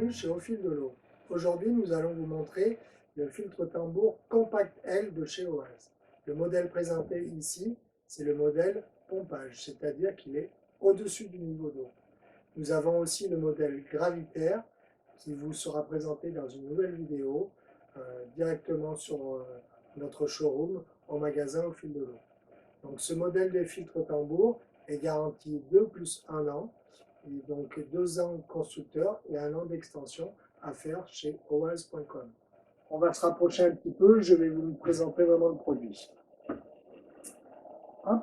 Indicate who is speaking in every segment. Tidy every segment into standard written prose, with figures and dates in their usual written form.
Speaker 1: bienvenue chez Au fil de l'eau. Aujourd'hui, nous allons vous montrer le filtre tambour Compact L de chez OAS. Le modèle présenté ici, c'est le modèle pompage, c'est-à-dire qu'il est au-dessus du niveau d'eau. Nous avons aussi le modèle gravitaire qui vous sera présenté dans une nouvelle vidéo directement sur notre showroom au magasin Au fil de l'eau. Donc ce modèle de filtre tambour est garanti 2 plus 1 an. Et donc 2 ans constructeur et 1 an d'extension à faire chez owls.com. On va se rapprocher un petit peu, je vais vous présenter vraiment le produit. Hop.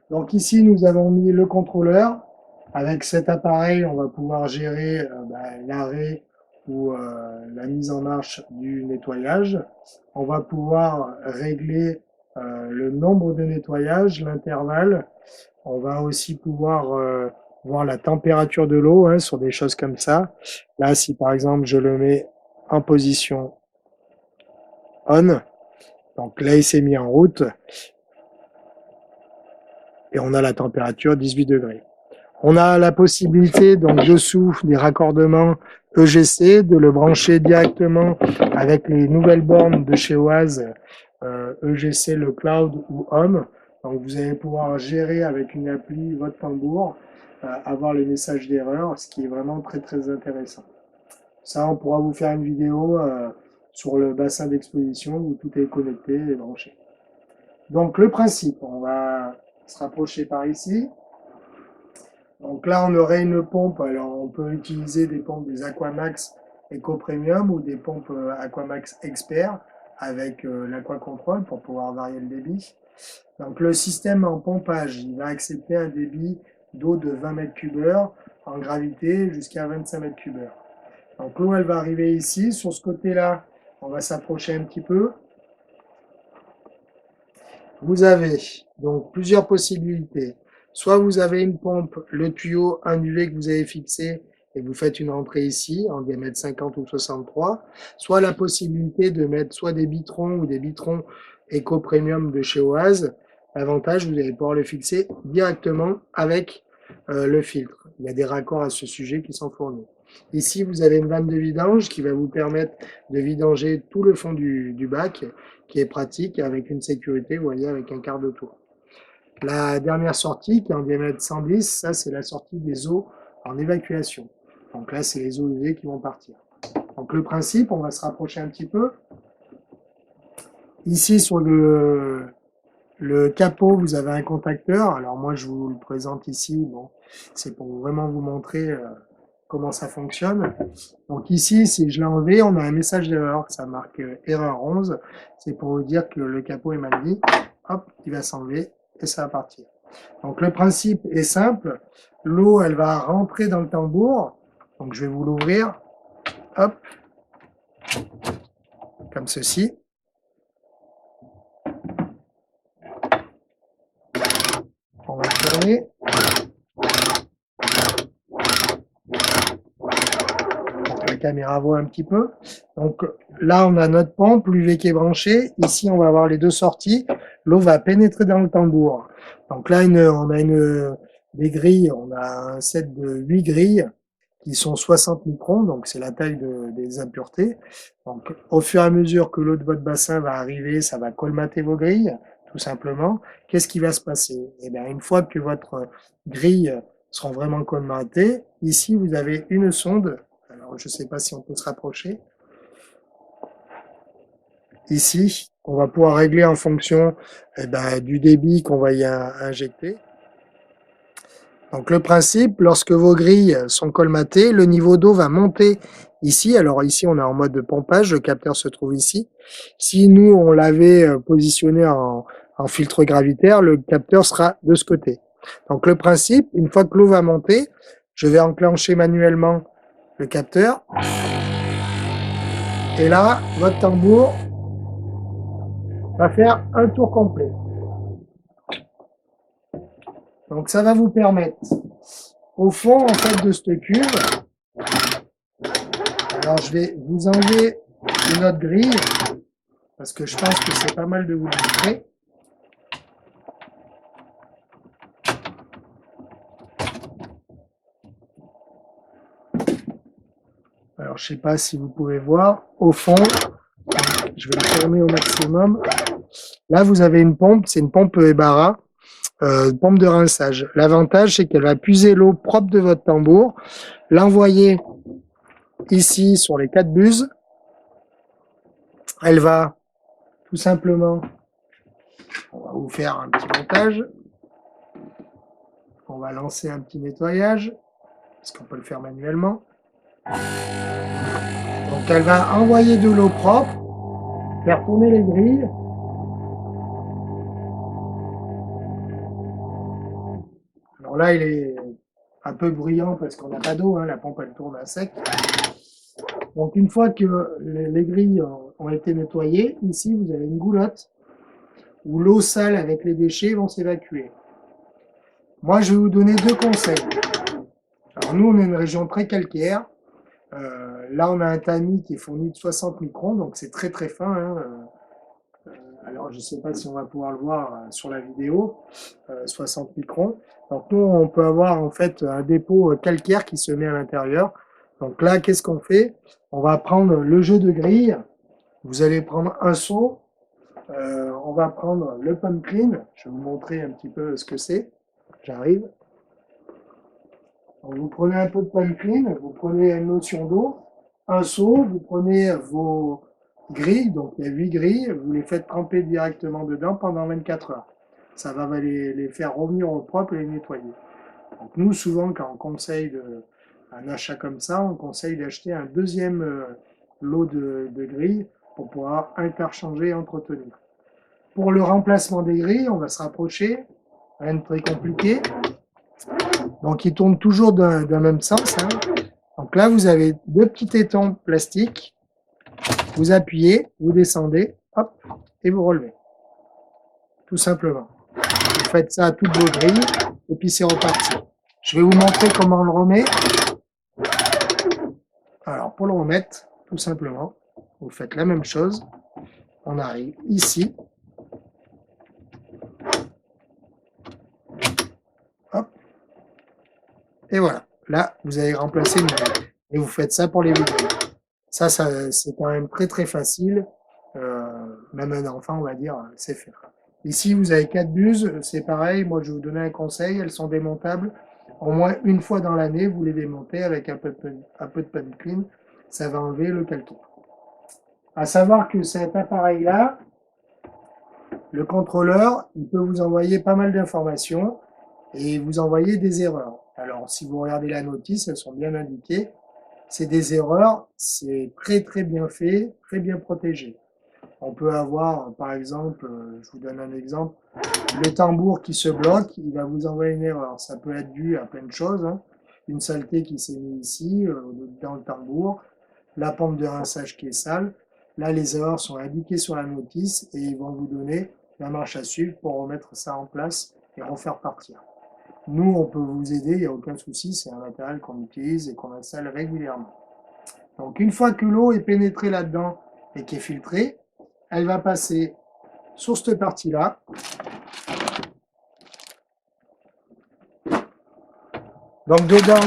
Speaker 1: Donc ici nous avons mis le contrôleur. Avec cet appareil, on va pouvoir gérer l'arrêt ou la mise en marche du nettoyage. On va pouvoir régler le nombre de nettoyages, l'intervalle. On va aussi pouvoir voir la température de l'eau sur des choses comme ça. Là, si par exemple je le mets en position on, donc là il s'est mis en route et on a la température 18 degrés. On a la possibilité donc dessous des raccordements EGC de le brancher directement avec les nouvelles bornes de chez OAS EGC le Cloud ou Home. Donc vous allez pouvoir gérer avec une appli votre tambour, avoir les messages d'erreur, ce qui est vraiment très très intéressant. Ça, on pourra vous faire une vidéo sur le bassin d'exposition où tout est connecté et branché. Donc le principe, on va se rapprocher par ici. Donc là, on aurait une pompe. Alors, on peut utiliser des pompes des Aquamax Eco Premium ou des pompes Aquamax Expert avec l'Aqua-Control pour pouvoir varier le débit. Donc, le système en pompage, il va accepter un débit d'eau de 20 mètres cubes heure en gravité jusqu'à 25 mètres cubes heure. Donc, l'eau, elle va arriver ici. Sur ce côté-là, on va s'approcher un petit peu. Vous avez donc plusieurs possibilités. Soit vous avez une pompe, le tuyau, un UV que vous avez fixé et vous faites une entrée ici en diamètre 50 ou 63. Soit la possibilité de mettre soit des bitrons ou des bitrons Eco Premium de chez OAS. L'avantage, vous allez pouvoir le fixer directement avec le filtre. Il y a des raccords à ce sujet qui sont fournis. Ici, vous avez une vanne de vidange qui va vous permettre de vidanger tout le fond du bac, qui est pratique avec une sécurité, vous voyez, avec un quart de tour. La dernière sortie, qui est en diamètre 110, ça c'est la sortie des eaux en évacuation. Donc là, c'est les eaux usées qui vont partir. Donc le principe, on va se rapprocher un petit peu. Ici, sur le capot, vous avez un contacteur. Alors moi, je vous le présente ici. Bon, c'est pour vraiment vous montrer comment ça fonctionne. Donc ici, si je l'ai enlevé, on a un message d'erreur. Ça marque erreur 11. C'est pour vous dire que le capot est mal mis. Hop, il va s'enlever et ça va partir. Donc le principe est simple. L'eau, elle va rentrer dans le tambour. Donc je vais vous l'ouvrir. Hop, comme ceci. On va tourner. La caméra voit un petit peu. Donc là, on a notre pompe, l'UV qui est branché. Ici, on va avoir les deux sorties. L'eau va pénétrer dans le tambour. Donc là, on a des grilles. On a un set de 8 grilles qui sont 60 microns. Donc c'est la taille des impuretés. Donc au fur et à mesure que l'eau de votre bassin va arriver, ça va colmater vos grilles, tout simplement. Qu'est-ce qui va se passer? Eh bien, une fois que votre grille seront vraiment colmatées, ici, vous avez une sonde. Alors, je ne sais pas si on peut se rapprocher. Ici, on va pouvoir régler en fonction du débit qu'on va y injecter. Donc, le principe, lorsque vos grilles sont colmatées, le niveau d'eau va monter ici. Alors ici, on est en mode de pompage, le capteur se trouve ici. Si nous, on l'avait positionné en filtre gravitaire, le capteur sera de ce côté. Donc, le principe, une fois que l'eau va monter, je vais enclencher manuellement le capteur. Et là, votre tambour va faire un tour complet. Donc ça va vous permettre, au fond en fait de cette cuve, alors je vais vous enlever une autre grille, parce que je pense que c'est pas mal de vous le montrer. Alors, je sais pas si vous pouvez voir, au fond, je vais le fermer au maximum. Là, vous avez une pompe, c'est une pompe Ebara, pompe de rinçage. L'avantage, c'est qu'elle va puiser l'eau propre de votre tambour, l'envoyer ici sur les 4 buses. Elle va tout simplement, on va vous faire un petit montage. On va lancer un petit nettoyage, parce qu'on peut le faire manuellement. Donc elle va envoyer de l'eau propre, faire tourner les grilles. Alors là, il est un peu bruyant parce qu'on n'a pas d'eau, hein, la pompe elle tourne à sec. Donc une fois que les grilles ont été nettoyées, ici vous avez une goulotte où l'eau sale avec les déchets vont s'évacuer. Moi, je vais vous donner 2 conseils. Alors nous, on est une région très calcaire. Là, on a un tamis qui est fourni de 60 microns, donc c'est très très fin, hein. Alors, je ne sais pas si on va pouvoir le voir sur la vidéo, 60 microns. Donc nous, on peut avoir en fait un dépôt calcaire qui se met à l'intérieur. Donc là, qu'est-ce qu'on fait? On va prendre le jeu de grille. Vous allez prendre un seau. On va prendre le pump clean. Je vais vous montrer un petit peu ce que c'est. J'arrive. Vous prenez un peu de pump clean, vous prenez une notion d'eau, un seau, vous prenez vos grilles, donc il y a 8 grilles, vous les faites tremper directement dedans pendant 24 heures. Ça va les faire revenir au propre et les nettoyer. Donc nous, souvent, quand on conseille un achat comme ça, on conseille d'acheter un deuxième lot de grilles pour pouvoir interchanger et entretenir. Pour le remplacement des grilles, on va se rapprocher, rien de très compliqué. Donc, il tourne toujours d'un même sens, hein. Donc là, vous avez 2 petits tétons plastiques. Vous appuyez, vous descendez, hop, et vous relevez. Tout simplement. Vous faites ça à toutes vos grilles, et puis c'est reparti. Je vais vous montrer comment on le remet. Alors, pour le remettre, tout simplement, vous faites la même chose. On arrive ici. Hop. Et voilà. Là, vous avez remplacé une grille. Et vous faites ça pour les 8 grilles. Ça c'est quand même très très facile. Même un enfant, on va dire, sait faire. Ici, vous avez 4 buses, c'est pareil. Moi, je vais vous donner un conseil, elles sont démontables. Au moins une fois dans l'année, vous les démontez avec un peu de pump clean. Ça va enlever le calcaire. À savoir que cet appareil-là, le contrôleur, il peut vous envoyer pas mal d'informations et vous envoyer des erreurs. Alors, si vous regardez la notice, elles sont bien indiquées. C'est des erreurs, c'est très très bien fait, très bien protégé. On peut avoir, par exemple, je vous donne un exemple, le tambour qui se bloque, il va vous envoyer une erreur. Ça peut être dû à plein de choses, hein. Une saleté qui s'est mise ici, dans le tambour, la pompe de rinçage qui est sale. Là, les erreurs sont indiquées sur la notice et ils vont vous donner la marche à suivre pour remettre ça en place et refaire partir. Nous, on peut vous aider, il n'y a aucun souci, c'est un matériel qu'on utilise et qu'on installe régulièrement. Donc, une fois que l'eau est pénétrée là-dedans et qui est filtrée, elle va passer sur cette partie-là. Donc dedans,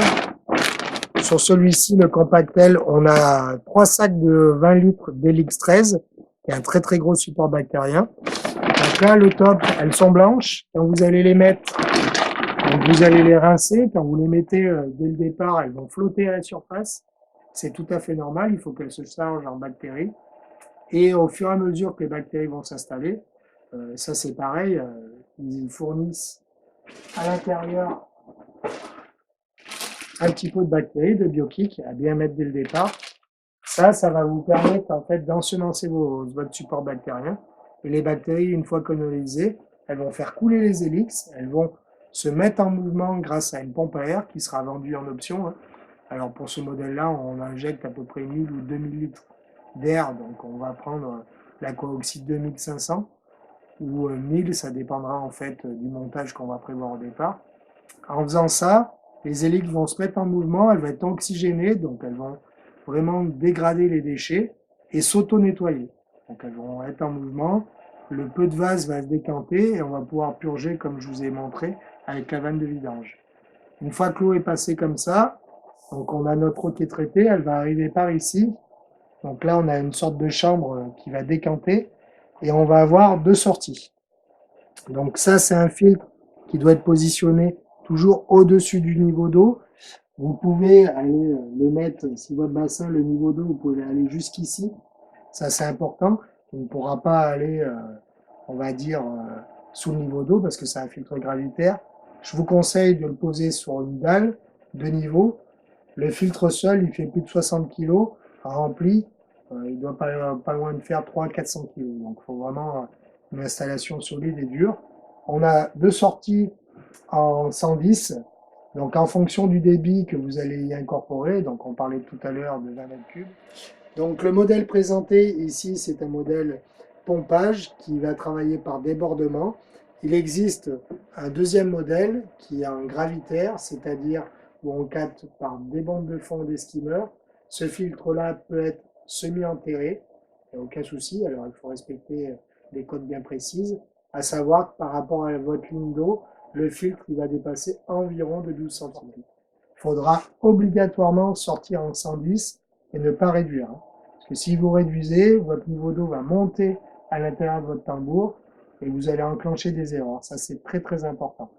Speaker 1: sur celui-ci, le Compactel, on a 3 sacs de 20 litres d'Helix13, qui est un très très gros support bactérien. Donc là, le top, elles sont blanches. Quand vous allez les mettre, donc vous allez les rincer. Quand vous les mettez dès le départ, elles vont flotter à la surface. C'est tout à fait normal, il faut qu'elles se chargent en bactéries. Et au fur et à mesure que les bactéries vont s'installer, ça c'est pareil, ils fournissent à l'intérieur un petit peu de bactéries, de bioquiques à bien mettre dès le départ. Ça va vous permettre en fait d'ensemencer votre support bactérien. Et les bactéries, une fois colonisées, elles vont faire couler les hélix, elles vont se mettre en mouvement grâce à une pompe à air qui sera vendue en option, hein. Alors pour ce modèle-là, on injecte à peu près 1000 ou 2000 litres d'air, donc on va prendre la Coaxi 2500 ou 1000, ça dépendra en fait du montage qu'on va prévoir au départ. En faisant ça, les hélices vont se mettre en mouvement, elles vont être oxygénées, donc elles vont vraiment dégrader les déchets et s'auto-nettoyer. Donc elles vont être en mouvement, le peu de vase va se décanter et on va pouvoir purger comme je vous ai montré avec la vanne de vidange. Une fois que l'eau est passée comme ça, Donc on a notre eau qui est traitée, elle va arriver par ici. Donc là, on a une sorte de chambre qui va décanter et on va avoir deux sorties. Donc ça, c'est un filtre qui doit être positionné toujours au-dessus du niveau d'eau. Vous pouvez aller le mettre, si votre bassin, le niveau d'eau, vous pouvez aller jusqu'ici. Ça, c'est important. On ne pourra pas aller, on va dire, sous le niveau d'eau parce que c'est un filtre gravitaire. Je vous conseille de le poser sur une dalle de niveau. Le filtre seul, il fait plus de 60 kg rempli. Il doit pas loin de faire 300-400 kg. Donc, il faut vraiment une installation solide et dure. On a deux sorties en 110. Donc, en fonction du débit que vous allez y incorporer, donc on parlait tout à l'heure de 20 mètres cubes. Donc, le modèle présenté ici, c'est un modèle pompage qui va travailler par débordement. Il existe un deuxième modèle qui est en gravitaire, c'est-à-dire où on capte par des bandes de fond des skimmers. Ce filtre-là peut être semi-enterré, il n'y a aucun souci, alors il faut respecter des codes bien précises, à savoir que par rapport à votre ligne d'eau, le filtre il va dépasser environ de 12 cm. Il faudra obligatoirement sortir en 110 et ne pas réduire. Parce que si vous réduisez, votre niveau d'eau va monter à l'intérieur de votre tambour et vous allez enclencher des erreurs. Ça, c'est très très important.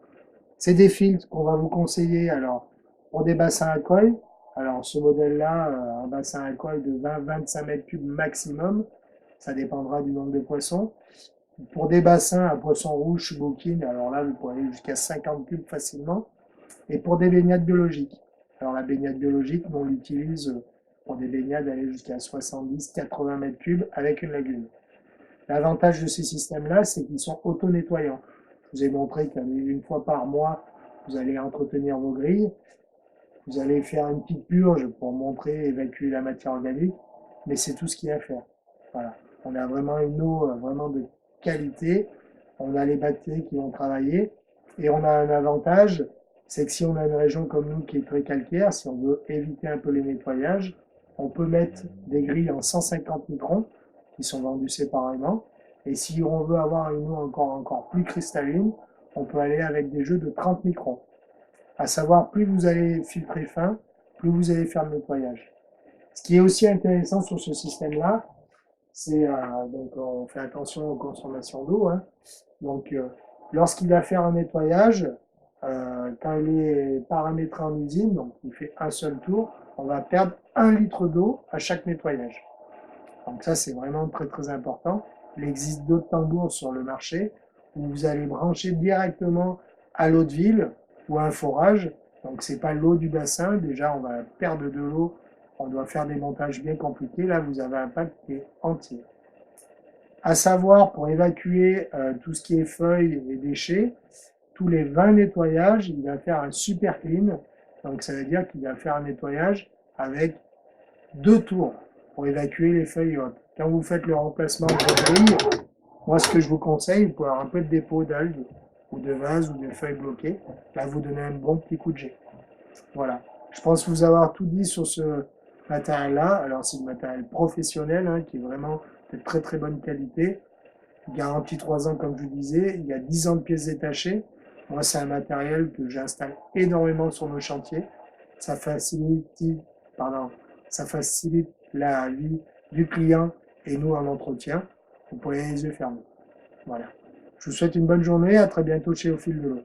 Speaker 1: C'est des filtres qu'on va vous conseiller alors pour des bassins à coille. Alors ce modèle-là, un bassin à coille de 20-25 mètres cubes maximum, ça dépendra du nombre de poissons. Pour des bassins à poissons rouges, bouquines, alors là vous pouvez aller jusqu'à 50 cubes facilement. Et pour des baignades biologiques. Alors la baignade biologique, on l'utilise pour des baignades aller jusqu'à 70-80 mètres cubes avec une lagune. L'avantage de ces systèmes-là, c'est qu'ils sont auto-nettoyants. Je vous ai montré qu'une fois par mois, vous allez entretenir vos grilles. Vous allez faire une petite purge pour montrer, évacuer la matière organique, mais c'est tout ce qu'il y a à faire. Voilà. On a vraiment une eau vraiment de qualité. On a les bactéries qui vont travailler. Et on a un avantage, c'est que si on a une région comme nous qui est très calcaire, si on veut éviter un peu les nettoyages, on peut mettre des grilles en 150 microns qui sont vendus séparément. Et si on veut avoir une eau encore plus cristalline, on peut aller avec des jeux de 30 microns. À savoir, plus vous allez filtrer fin, plus vous allez faire le nettoyage. Ce qui est aussi intéressant sur ce système-là, c'est donc on fait attention aux consommations d'eau. Hein. Donc, lorsqu'il va faire un nettoyage, quand il est paramétré en usine, donc il fait un seul tour, on va perdre 1 litre d'eau à chaque nettoyage. Donc ça, c'est vraiment très très important. Il existe d'autres tambours sur le marché où vous allez brancher directement à l'eau de ville ou à un forage. Donc c'est pas l'eau du bassin. Déjà, on va perdre de l'eau. On doit faire des montages bien compliqués. Là, vous avez un pack qui est entier. À savoir, pour évacuer tout ce qui est feuilles et déchets, tous les 20 nettoyages, il va faire un super clean. Donc ça veut dire qu'il va faire un nettoyage avec 2 tours pour évacuer les feuilles hautes. Quand vous faites le remplacement de vos grilles, moi ce que je vous conseille, vous pouvez avoir un peu de dépôt d'algues ou de vases ou de feuilles bloquées. Là, vous donnez un bon petit coup de jet. Voilà. Je pense vous avoir tout dit sur ce matériel-là. Alors c'est du matériel professionnel hein, qui est vraiment de très très bonne qualité. Garantie 3 ans comme je vous disais. Il y a 10 ans de pièces détachées. Moi c'est un matériel que j'installe énormément sur nos chantiers. Ça facilite, ça facilite la vie du client et nous en entretien. Vous pouvez les yeux fermés. Voilà. Je vous souhaite une bonne journée. À très bientôt chez Au Fil de l'eau.